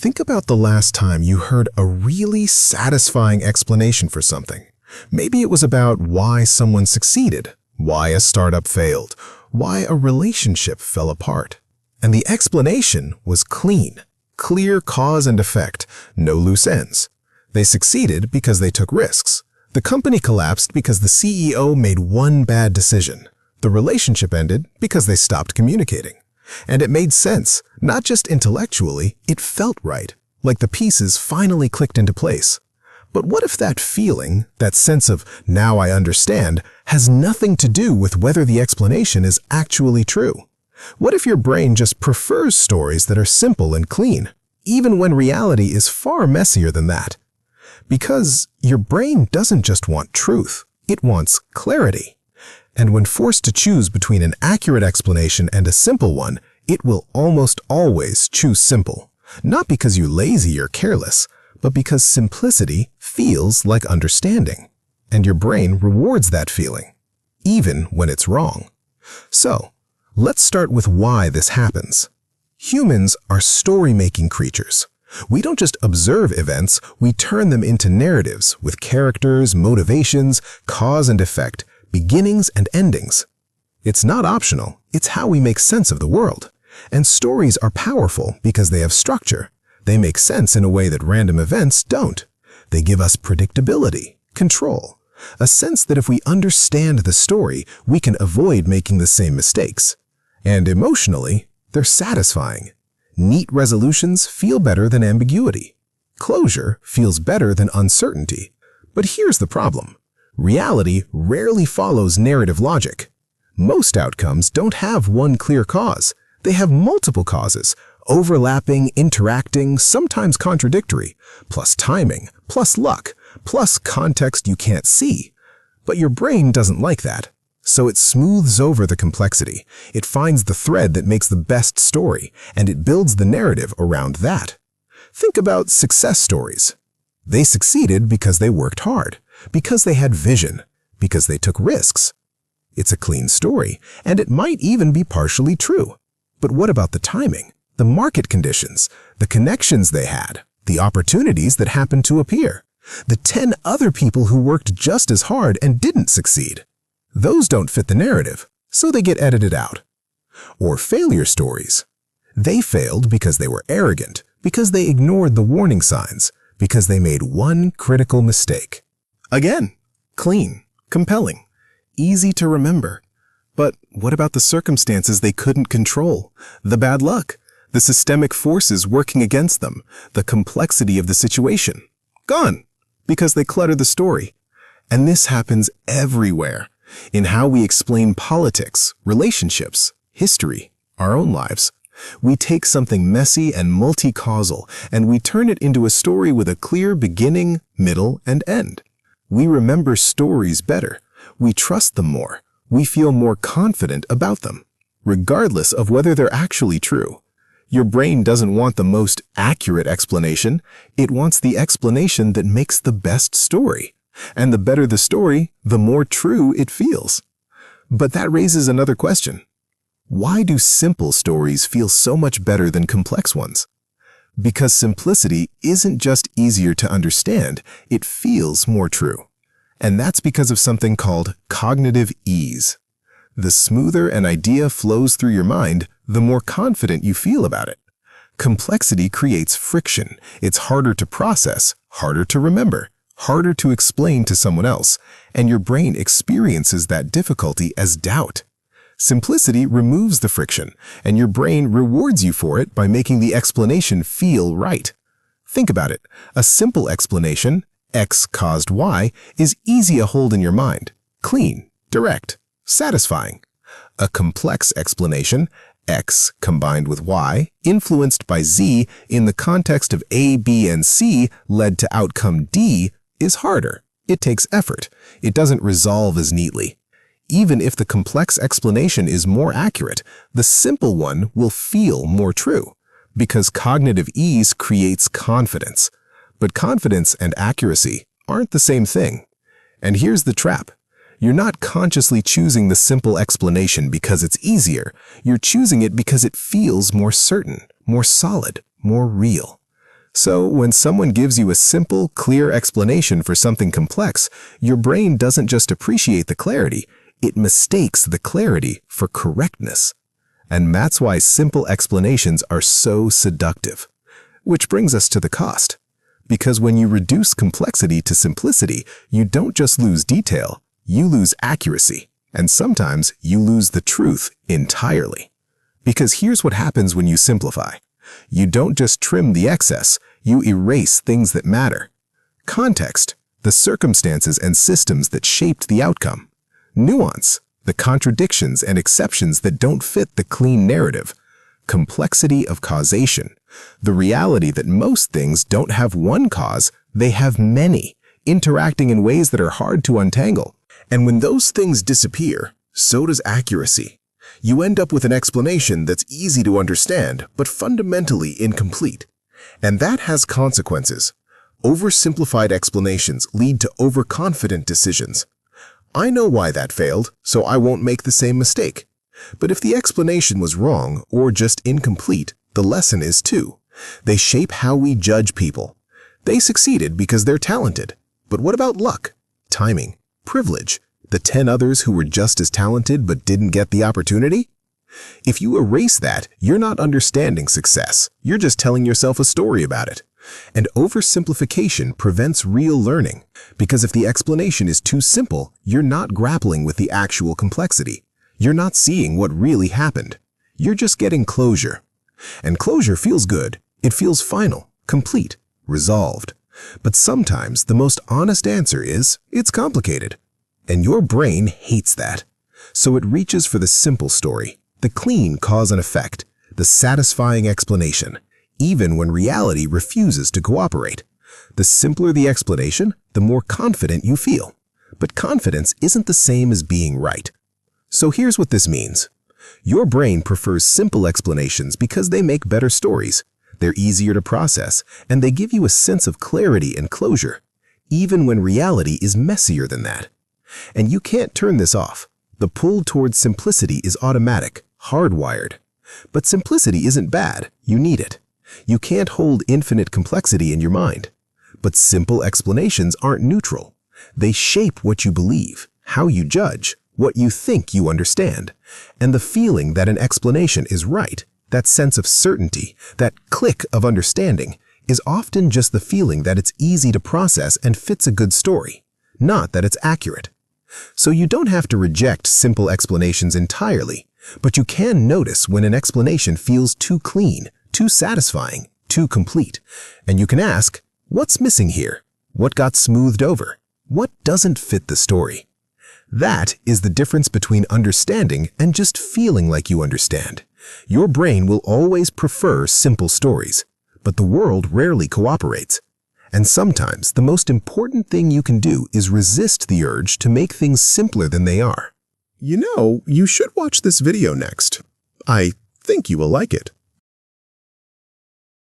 Think about the last time you heard a really satisfying explanation for something. Maybe it was about why someone succeeded, why a startup failed, why a relationship fell apart. And the explanation was clean, clear cause and effect, no loose ends. They succeeded because they took risks. The company collapsed because the CEO made one bad decision. The relationship ended because they stopped communicating. And it made sense, not just intellectually, it felt right, like the pieces finally clicked into place. But what if that feeling, that sense of now I understand, has nothing to do with whether the explanation is actually true? What if your brain just prefers stories that are simple and clean, even when reality is far messier than that? Because your brain doesn't just want truth, it wants clarity. And when forced to choose between an accurate explanation and a simple one, it will almost always choose simple. Not because you're lazy or careless, but because simplicity feels like understanding. And your brain rewards that feeling, even when it's wrong. So, let's start with why this happens. Humans are story-making creatures. We don't just observe events, we turn them into narratives with characters, motivations, cause and effect, beginnings and endings. It's not optional, it's how we make sense of the world. And stories are powerful because they have structure. They make sense in a way that random events don't. They give us predictability, control, a sense that if we understand the story, we can avoid making the same mistakes. And emotionally, they're satisfying. Neat resolutions feel better than ambiguity. Closure feels better than uncertainty. But here's the problem. Reality rarely follows narrative logic. Most outcomes don't have one clear cause. They have multiple causes, overlapping, interacting, sometimes contradictory, plus timing, plus luck, plus context you can't see. But your brain doesn't like that. So it smooths over the complexity. It finds the thread that makes the best story, and it builds the narrative around that. Think about success stories. They succeeded because they worked hard, because they had vision, because they took risks. It's a clean story, and it might even be partially true. But what about the timing, the market conditions, the connections they had, the opportunities that happened to appear, the 10 other people who worked just as hard and didn't succeed? Those don't fit the narrative, so they get edited out. Or failure stories. They failed because they were arrogant, because they ignored the warning signs, because they made one critical mistake. Again, clean, compelling, easy to remember. But what about the circumstances they couldn't control? The bad luck, the systemic forces working against them, the complexity of the situation? Gone, because they clutter the story. And this happens everywhere. In how we explain politics, relationships, history, our own lives. We take something messy and multi-causal, and we turn it into a story with a clear beginning, middle, and end. We remember stories better. We trust them more. We feel more confident about them, regardless of whether they're actually true. Your brain doesn't want the most accurate explanation. It wants the explanation that makes the best story. And the better the story, the more true it feels. But that raises another question. Why do simple stories feel so much better than complex ones? Because simplicity isn't just easier to understand, it feels more true. And that's because of something called cognitive ease. The smoother an idea flows through your mind, the more confident you feel about it. Complexity creates friction. It's harder to process, harder to remember, harder to explain to someone else, and your brain experiences that difficulty as doubt. Simplicity removes the friction, and your brain rewards you for it by making the explanation feel right. Think about it. A simple explanation, X caused Y, is easy to hold in your mind, clean, direct, satisfying. A complex explanation, X combined with Y, influenced by Z in the context of A, B, and C led to outcome D, is harder. It takes effort. It doesn't resolve as neatly. Even if the complex explanation is more accurate, the simple one will feel more true, because cognitive ease creates confidence. But confidence and accuracy aren't the same thing. And here's the trap. You're not consciously choosing the simple explanation because it's easier. You're choosing it because it feels more certain, more solid, more real. So when someone gives you a simple, clear explanation for something complex, your brain doesn't just appreciate the clarity, it mistakes the clarity for correctness. And that's why simple explanations are so seductive. Which brings us to the cost. Because when you reduce complexity to simplicity, you don't just lose detail, you lose accuracy. And sometimes you lose the truth entirely. Because here's what happens when you simplify. You don't just trim the excess, you erase things that matter. Context, the circumstances and systems that shaped the outcome. Nuance, the contradictions and exceptions that don't fit the clean narrative. Complexity of causation, the reality that most things don't have one cause, they have many, interacting in ways that are hard to untangle. And when those things disappear, so does accuracy. You end up with an explanation that's easy to understand, but fundamentally incomplete. And that has consequences. Oversimplified explanations lead to overconfident decisions. I know why that failed, so I won't make the same mistake. But if the explanation was wrong or just incomplete, the lesson is too. They shape how we judge people. They succeeded because they're talented. But what about luck, timing, privilege, the 10 others who were just as talented but didn't get the opportunity? If you erase that, you're not understanding success. You're just telling yourself a story about it. And oversimplification prevents real learning, because if the explanation is too simple, you're not grappling with the actual complexity. You're not seeing what really happened. You're just getting closure. And closure feels good. It feels final, complete, resolved. But sometimes the most honest answer is, it's complicated. And your brain hates that. So it reaches for the simple story, the clean cause and effect, the satisfying explanation, even when reality refuses to cooperate. The simpler the explanation, the more confident you feel. But confidence isn't the same as being right. So here's what this means. Your brain prefers simple explanations because they make better stories. They're easier to process, and they give you a sense of clarity and closure, even when reality is messier than that. And you can't turn this off. The pull towards simplicity is automatic, hardwired. But simplicity isn't bad. You need it. You can't hold infinite complexity in your mind. But simple explanations aren't neutral. They shape what you believe, how you judge, what you think you understand. And the feeling that an explanation is right, that sense of certainty, that click of understanding, is often just the feeling that it's easy to process and fits a good story, not that it's accurate. So you don't have to reject simple explanations entirely, but you can notice when an explanation feels too clean, too satisfying, too complete. And you can ask, what's missing here? What got smoothed over? What doesn't fit the story? That is the difference between understanding and just feeling like you understand. Your brain will always prefer simple stories, but the world rarely cooperates. And sometimes the most important thing you can do is resist the urge to make things simpler than they are. You should watch this video next. I think you will like it.